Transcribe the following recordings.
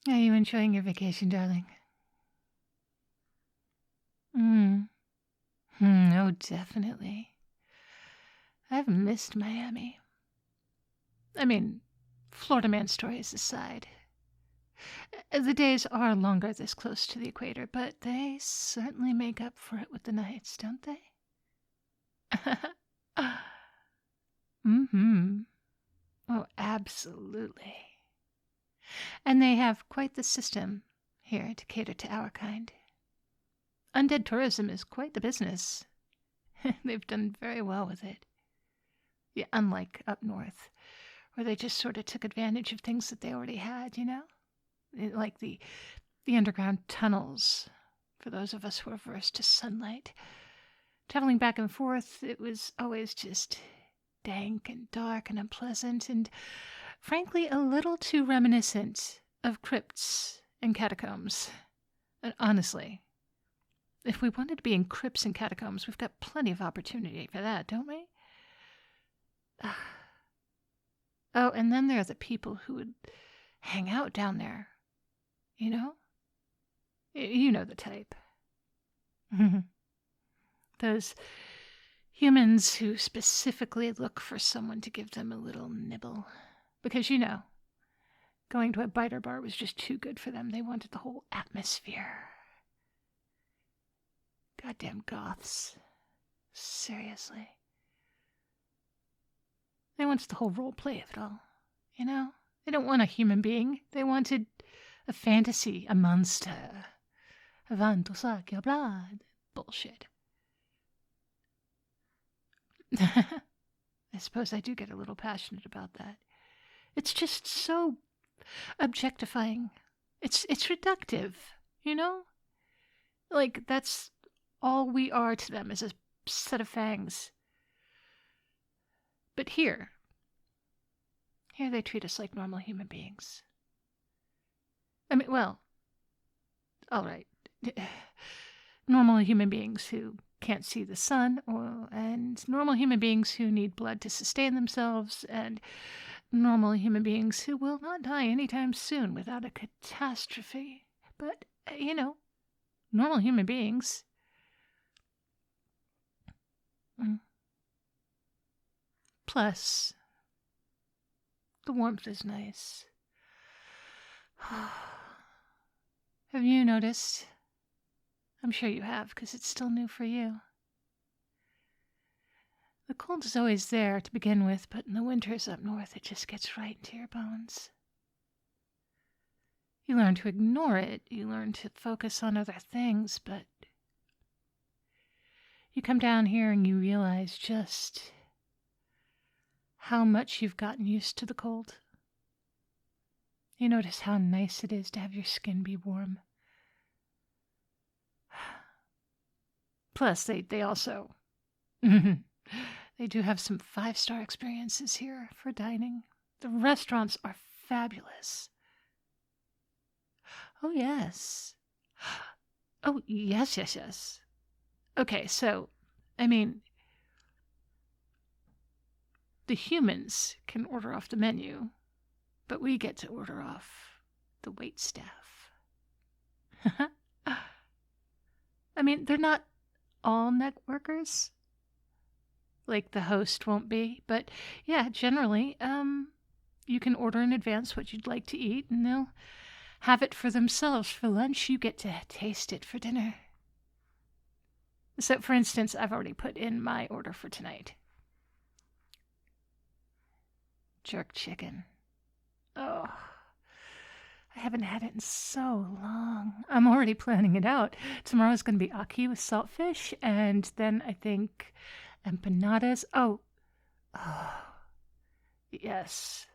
Are you enjoying your vacation, darling? Oh, definitely. I've missed Miami. I mean, Florida man stories aside. The days are longer this close to the equator, but they certainly make up for it with the nights, don't they? Oh, absolutely. And they have quite the system here to cater to our kind. Undead tourism is quite the business. They've done very well with it. Yeah, unlike up north, where they just sort of took advantage of things that they already had, you know? Like the underground tunnels, for those of us who are averse to sunlight. Traveling back and forth, it was always just dank and dark and unpleasant, and frankly a little too reminiscent of crypts and catacombs. And honestly, if we wanted to be in crypts and catacombs, we've got plenty of opportunity for that, don't we? Oh, and then there are the people who would hang out down there. You know? You know the type. Those humans who specifically look for someone to give them a little nibble. Because, you know, going to a biter bar was just too good for them. They wanted the whole atmosphere. Goddamn goths. Seriously. They wanted the whole roleplay of it all, you know? They don't want a human being. They wanted a fantasy, a monster. I want to suck your blood. Bullshit. I suppose I do get a little passionate about that. It's just so objectifying. It's reductive, you know? Like, that's all we are to them, is a set of fangs. But here they treat us like normal human beings. I mean, well, all right. Normal human beings who can't see the sun, and normal human beings who need blood to sustain themselves, and normal human beings who will not die anytime soon without a catastrophe. But, you know, normal human beings. Plus, the warmth is nice. Have you noticed? I'm sure you have, because it's still new for you. The cold is always there to begin with, but in the winters up north, it just gets right into your bones. You learn to ignore it, you learn to focus on other things, but you come down here and you realize just how much you've gotten used to the cold. You notice how nice it is to have your skin be warm. Plus, they also, they do have some 5-star experiences here for dining. The restaurants are fabulous. Oh, yes. Oh, yes. Okay, so, I mean, the humans can order off the menu, but we get to order off the waitstaff. I mean, they're not all networkers. Like the host won't be, but yeah, generally, you can order in advance what you'd like to eat, and they'll have it for themselves for lunch. You get to taste it for dinner. So, for instance, I've already put in my order for tonight. Jerk chicken. Oh, I haven't had it in so long. I'm already planning it out. Tomorrow's going to be ackee with saltfish, and then I think empanadas. Oh, yes.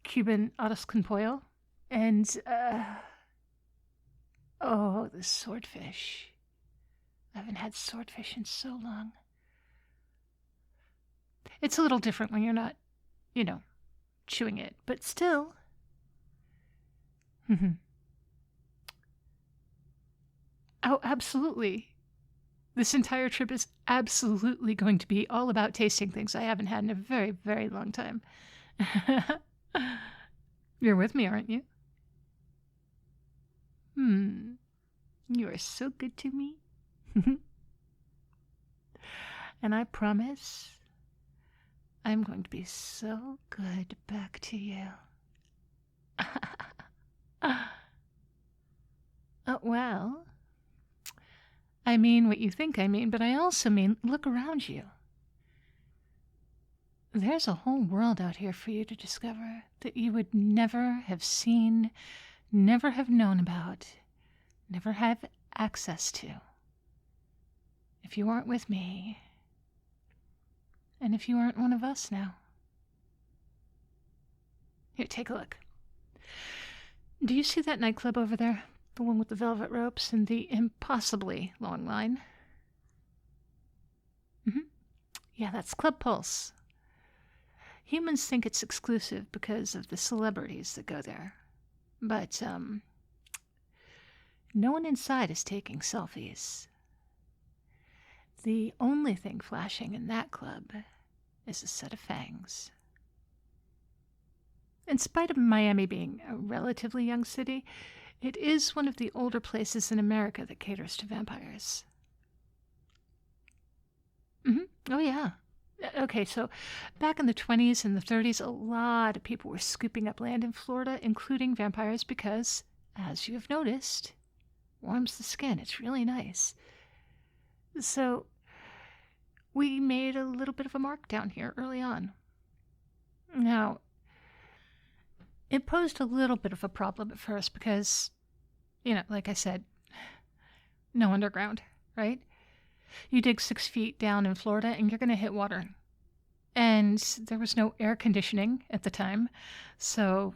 Cuban arroz con pollo. And, the swordfish. I haven't had swordfish in so long. It's a little different when you're not, chewing it, but still. Oh, absolutely. This entire trip is absolutely going to be all about tasting things I haven't had in a very, very long time. You're with me, aren't you? You are so good to me. And I promise I'm going to be so good back to you. Well, I mean what you think I mean, but I also mean look around you. There's a whole world out here for you to discover that you would never have seen, never have known about, never have access to if you aren't with me, and if you aren't one of us now. Here, take a look. Do you see that nightclub over there? The one with the velvet ropes and the impossibly long line? Yeah, that's Club Pulse. Humans think it's exclusive because of the celebrities that go there. But, no one inside is taking selfies. The only thing flashing in that club is a set of fangs. In spite of Miami being a relatively young city, it is one of the older places in America that caters to vampires. Oh, yeah. Okay, so back in the 20s and the 30s, a lot of people were scooping up land in Florida, including vampires, because, as you have noticed, warms the skin. It's really nice. So we made a little bit of a mark down here early on. Now, it posed a little bit of a problem at first because, like I said, no underground, right? You dig 6 feet down in Florida and you're going to hit water. And there was no air conditioning at the time, so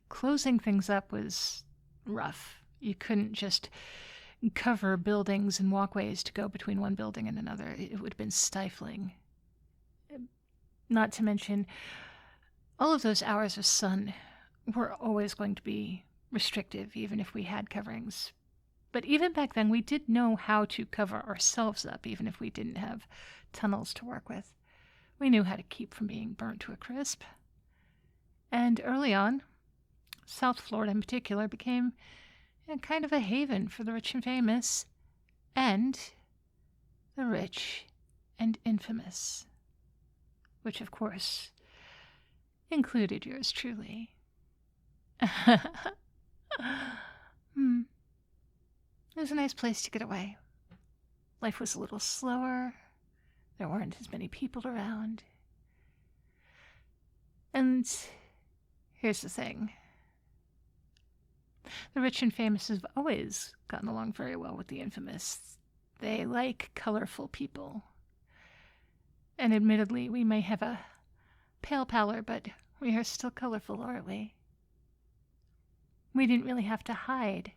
closing things up was rough. You couldn't just cover buildings and walkways to go between one building and another. It would have been stifling. Not to mention, all of those hours of sun were always going to be restrictive, even if we had coverings. But even back then, we did know how to cover ourselves up, even if we didn't have tunnels to work with. We knew how to keep from being burnt to a crisp. And early on, South Florida in particular became kind of a haven for the rich and famous, and the rich and infamous, which of course included yours truly. It was a nice place to get away. Life was a little slower. There weren't as many people around. And here's the thing. The rich and famous have always gotten along very well with the infamous. They like colorful people. And admittedly, we may have a pale pallor, but we are still colorful, aren't we? We didn't really have to hide.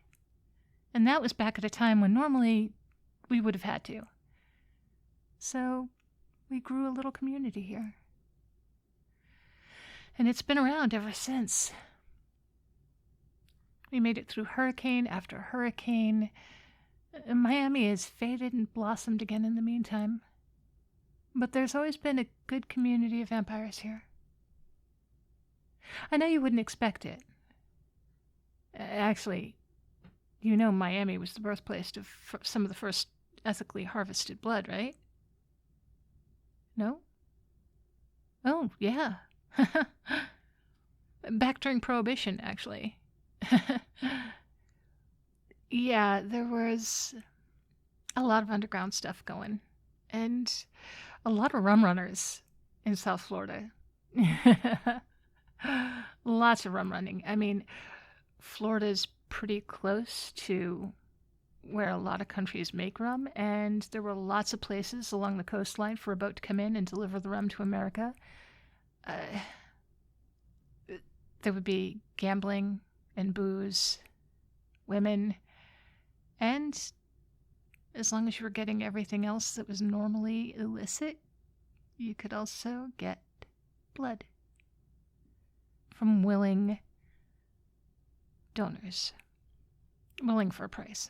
And that was back at a time when normally we would have had to. So we grew a little community here. And it's been around ever since. We made it through hurricane after hurricane. Miami has faded and blossomed again in the meantime. But there's always been a good community of vampires here. I know you wouldn't expect it. Actually, Miami was the birthplace of some of the first ethically harvested blood, right? No? Oh, yeah. Back during Prohibition, actually. Yeah, there was a lot of underground stuff going. And a lot of rum runners in South Florida. Lots of rum running. I mean, Florida's pretty close to where a lot of countries make rum, and there were lots of places along the coastline for a boat to come in and deliver the rum to America. There would be gambling and booze, women, and as long as you were getting everything else that was normally illicit, you could also get blood from willing donors, willing for a price.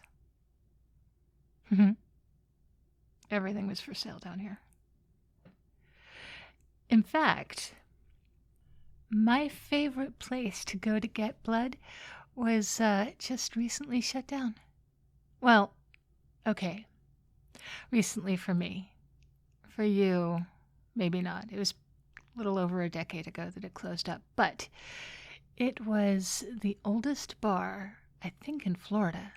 Everything was for sale down here. In fact, my favorite place to go to get blood was just recently shut down. Well, okay, recently for me. For you, maybe not. It was a little over a decade ago that it closed up. But it was the oldest bar, I think, in Florida.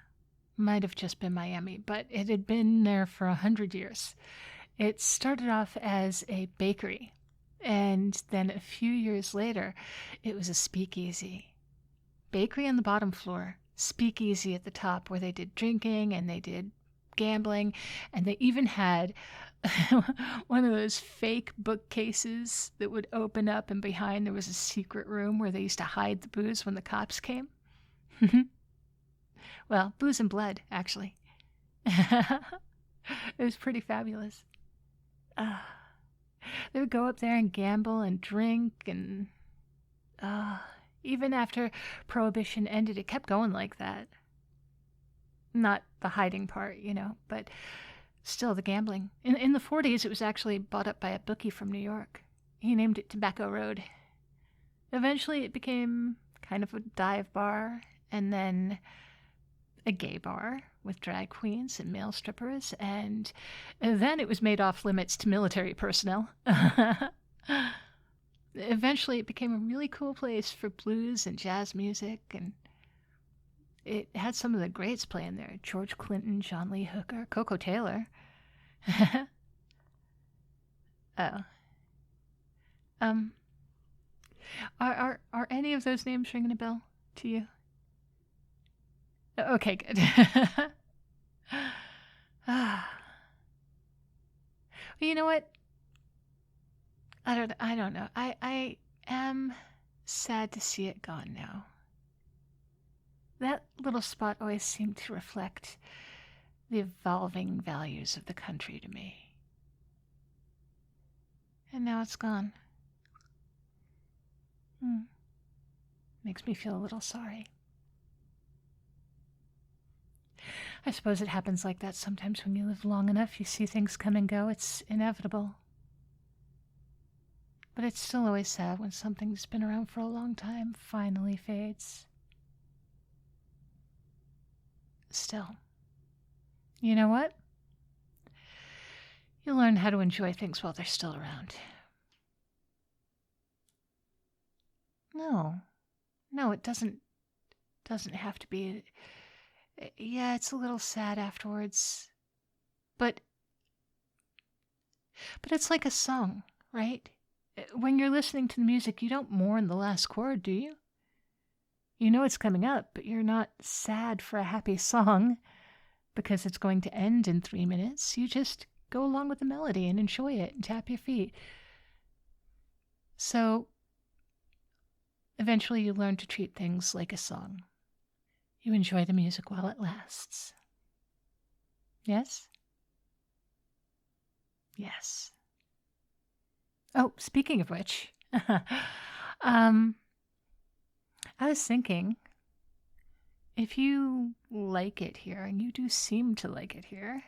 Might have just been Miami, but it had been there for 100 years. It started off as a bakery, and then a few years later, it was a speakeasy. Bakery on the bottom floor, speakeasy at the top, where they did drinking and they did gambling, and they even had one of those fake bookcases that would open up, and behind there was a secret room where they used to hide the booze when the cops came. Well, booze and blood, actually. It was pretty fabulous. They would go up there and gamble and drink, and even after Prohibition ended, it kept going like that. Not the hiding part, but still the gambling. In the 40s, it was actually bought up by a bookie from New York. He named it Tobacco Road. Eventually, it became kind of a dive bar, and then a gay bar with drag queens and male strippers, and then it was made off limits to military personnel. Eventually, it became a really cool place for blues and jazz music, and it had some of the greats playing there. George Clinton, John Lee Hooker, Coco Taylor. Oh. Are any of those names ringing a bell to you? Okay, good. Well, you know what? I don't know. I am sad to see it gone now. That little spot always seemed to reflect the evolving values of the country to me. And now it's gone. Makes me feel a little sorry. I suppose it happens like that sometimes when you live long enough. You see things come and go. It's inevitable. But it's still always sad when something that's been around for a long time finally fades. Still, you know what? You learn how to enjoy things while they're still around. No, it doesn't have to be. Yeah, it's a little sad afterwards, but it's like a song, right? When you're listening to the music, you don't mourn the last chord, do you? You know it's coming up, but you're not sad for a happy song because it's going to end in 3 minutes. You just go along with the melody and enjoy it and tap your feet. So eventually you learn to treat things like a song. You enjoy the music while it lasts. Yes? Yes. Oh, speaking of which, I was thinking, if you like it here, and you do seem to like it here,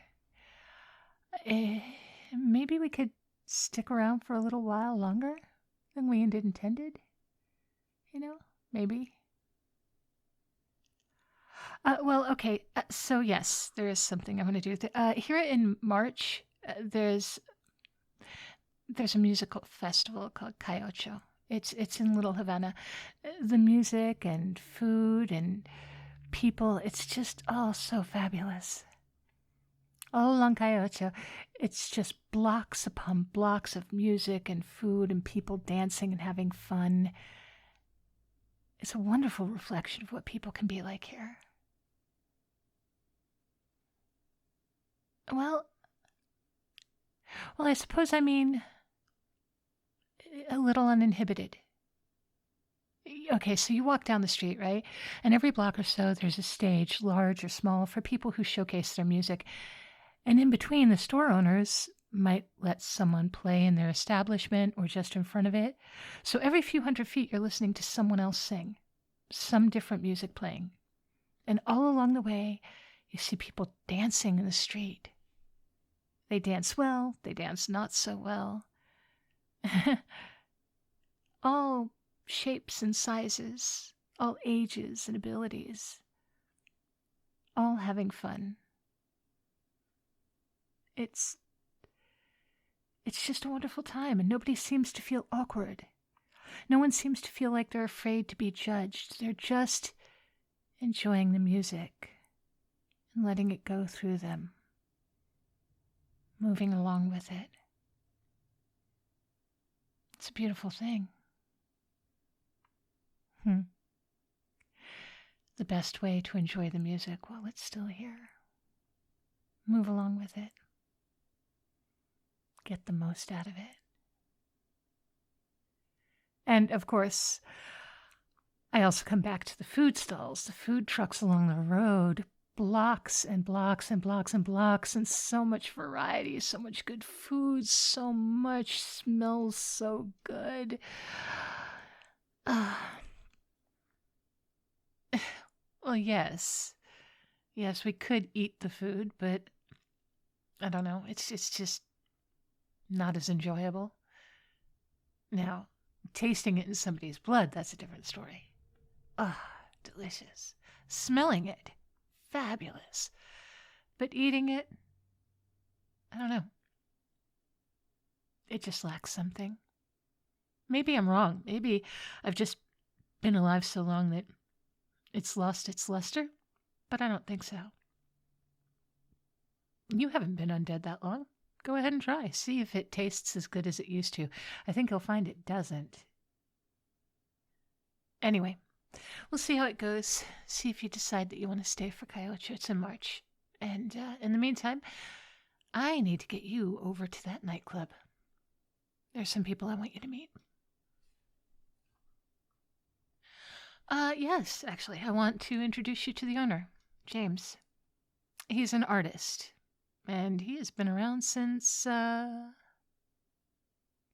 maybe we could stick around for a little while longer than we intended. Maybe. Well, okay. So yes, there is something I want to do. Here in March, there's a musical festival called Cayocho. It's in Little Havana. The music and food and people, it's just all so fabulous. All along Cayocho, it's just blocks upon blocks of music and food and people dancing and having fun. It's a wonderful reflection of what people can be like here. Well, I suppose I mean a little uninhibited. Okay, so you walk down the street, right? And every block or so, there's a stage, large or small, for people who showcase their music. And in between, the store owners might let someone play in their establishment or just in front of it. So every few hundred feet, you're listening to someone else sing, some different music playing. And all along the way, you see people dancing in the street. They dance well, they dance not so well. All shapes and sizes, all ages and abilities, all having fun. It's just a wonderful time, and nobody seems to feel awkward. No one seems to feel like they're afraid to be judged. They're just enjoying the music and letting it go through them, moving along with it. It's a beautiful thing. The best way to enjoy the music while it's still here. Move along with it. Get the most out of it. And of course, I also come back to the food stalls, the food trucks along the road, blocks and blocks and blocks and blocks, and so much variety, so much good food, so much smells so good. Well, yes, we could eat the food, but I don't know. It's just not as enjoyable. Now, tasting it in somebody's blood, that's a different story. Delicious. Smelling it, fabulous. But eating it, I don't know. It just lacks something. Maybe I'm wrong. Maybe I've just been alive so long that it's lost its luster, but I don't think so. You haven't been undead that long. Go ahead and try. See if it tastes as good as it used to. I think you'll find it doesn't. Anyway, we'll see how it goes. See if you decide that you want to stay for Coyotes in March. And in the meantime, I need to get you over to that nightclub. There's some people I want you to meet. Yes, actually, I want to introduce you to the owner, James. He's an artist, and he has been around since,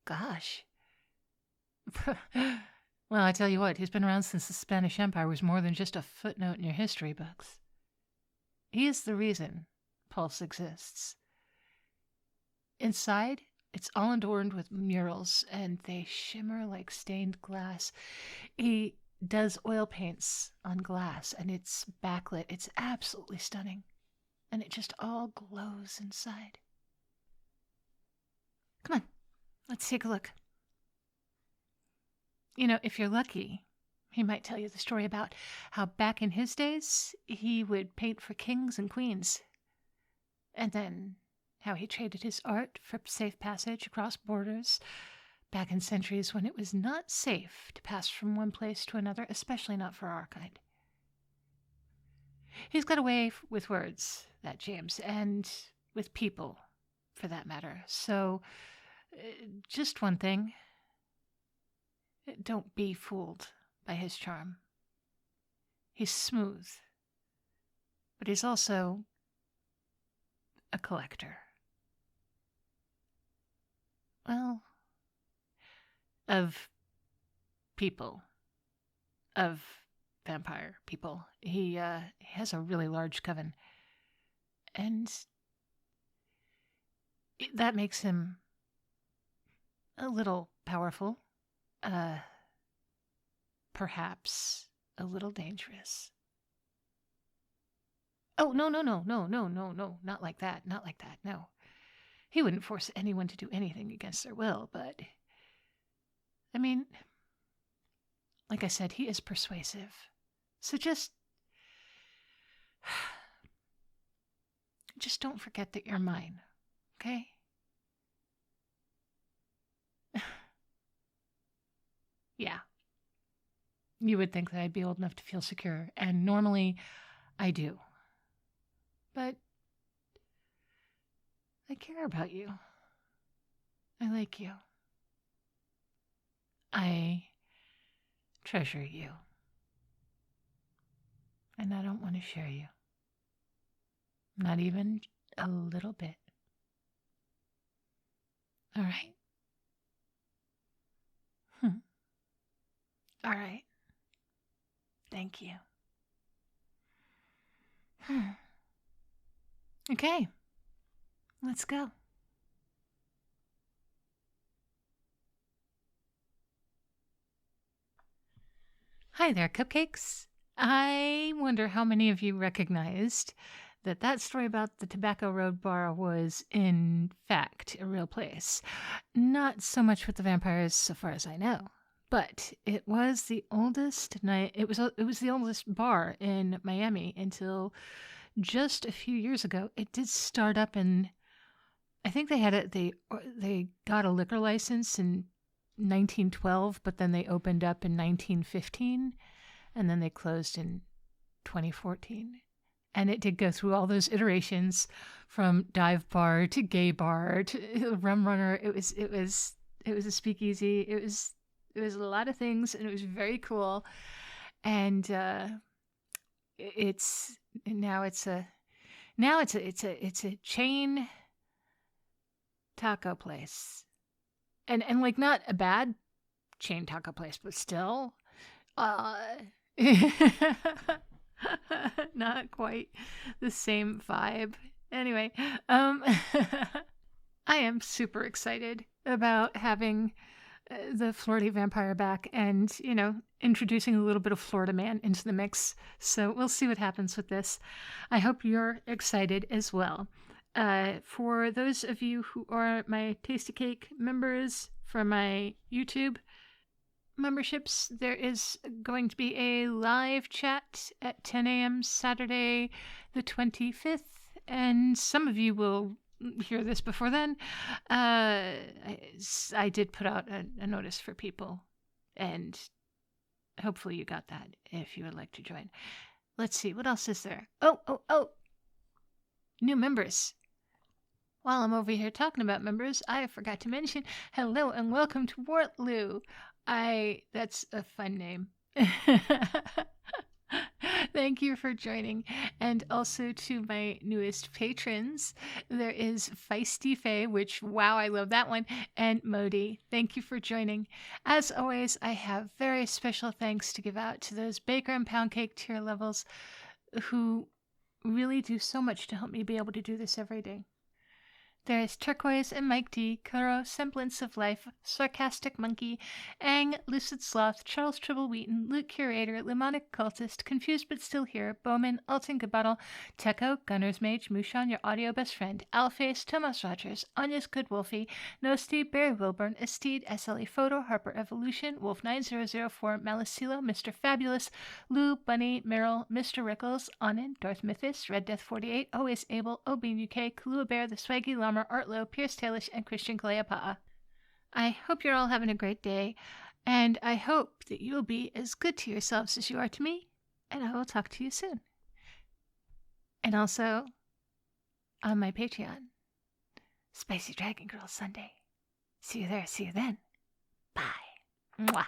gosh. Well, I tell you what, he's been around since the Spanish Empire was more than just a footnote in your history books. He is the reason Pulse exists. Inside, it's all adorned with murals, and they shimmer like stained glass. He does oil paints on glass, and it's backlit. It's absolutely stunning, and it just all glows inside. Come on, let's take a look. You know, if you're lucky, he might tell you the story about how back in his days, he would paint for kings and queens, and then how he traded his art for safe passage across borders back in centuries when it was not safe to pass from one place to another, especially not for our kind. He's got a way with words, that James, and with people, for that matter. So, just one thing. Don't be fooled by his charm. He's smooth, but he's also a collector. Well, of people. Of vampire people. He has a really large coven. And that makes him a little powerful. Perhaps a little dangerous. Oh, no, not like that, no. He wouldn't force anyone to do anything against their will, but, I mean, like I said, he is persuasive. So just don't forget that you're mine, okay? Yeah. You would think that I'd be old enough to feel secure, and normally I do. But I care about you. I like you. I treasure you. And I don't want to share you. Not even a little bit. All right? All right. Thank you. Okay. Let's go. Hi there, cupcakes. I wonder how many of you recognized that story about the Tobacco Road Bar was, in fact, a real place. Not so much with the vampires, so far as I know, but it was the oldest night. It was the oldest bar in Miami until just a few years ago. It did start up in. I think they got a liquor license in 1912, but then they opened up in 1915, and then they closed in 2014. And it did go through all those iterations, from dive bar to gay bar to rum runner. It was a speakeasy. It was a lot of things, and it was very cool. And it's a chain taco place, and like not a bad chain taco place, but still, not quite the same vibe. Anyway, I am super excited about having the Flirty vampire back, and introducing a little bit of Florida man into the mix. So we'll see what happens with this. I hope you're excited as well. For those of you who are my Tasty Cake members for my YouTube memberships, there is going to be a live chat at 10 a.m. Saturday the 25th, and some of you will hear this before then. I did put out a notice for people, and hopefully you got that if you would like to join. Let's see, what else is there? Oh! New members. While I'm over here talking about members, I forgot to mention hello and welcome to Wartloo. That's a fun name. Thank you for joining. And also to my newest patrons, there is Feisty Faye, which, wow, I love that one, and Modi. Thank you for joining. As always, I have very special thanks to give out to those Baker and Pound Cake tier levels who really do so much to help me be able to do this every day. There is Turquoise and Mike D, Kuro, Semblance of Life, Sarcastic Monkey, Ang, Lucid Sloth, Charles Tribble Wheaton, Luke Curator, Lemonic Cultist, Confused But Still Here, Bowman, Alton Gabattle, Techo, Gunner's Mage, Mushan, Your Audio Best Friend, Alface, Thomas Rogers, Anya's Good Wolfie, Nosti, Barry Wilburn, Esteed, SLE Photo, Harper Evolution, Wolf9004, Malicilo, Mr. Fabulous, Lou, Bunny, Meryl, Mr. Rickles, Anin, Darth Mythos, Red Death 48, Always Able, Obin UK, Kalua Bear, The Swaggy Llama, Artlow, Pierce Tailish, and Christian Cleopa. I hope you're all having a great day, and I hope that you'll be as good to yourselves as you are to me, and I will talk to you soon. And also, on my Patreon, Spicy Dragon Girl Sunday. See you there, see you then. Bye. Mwah.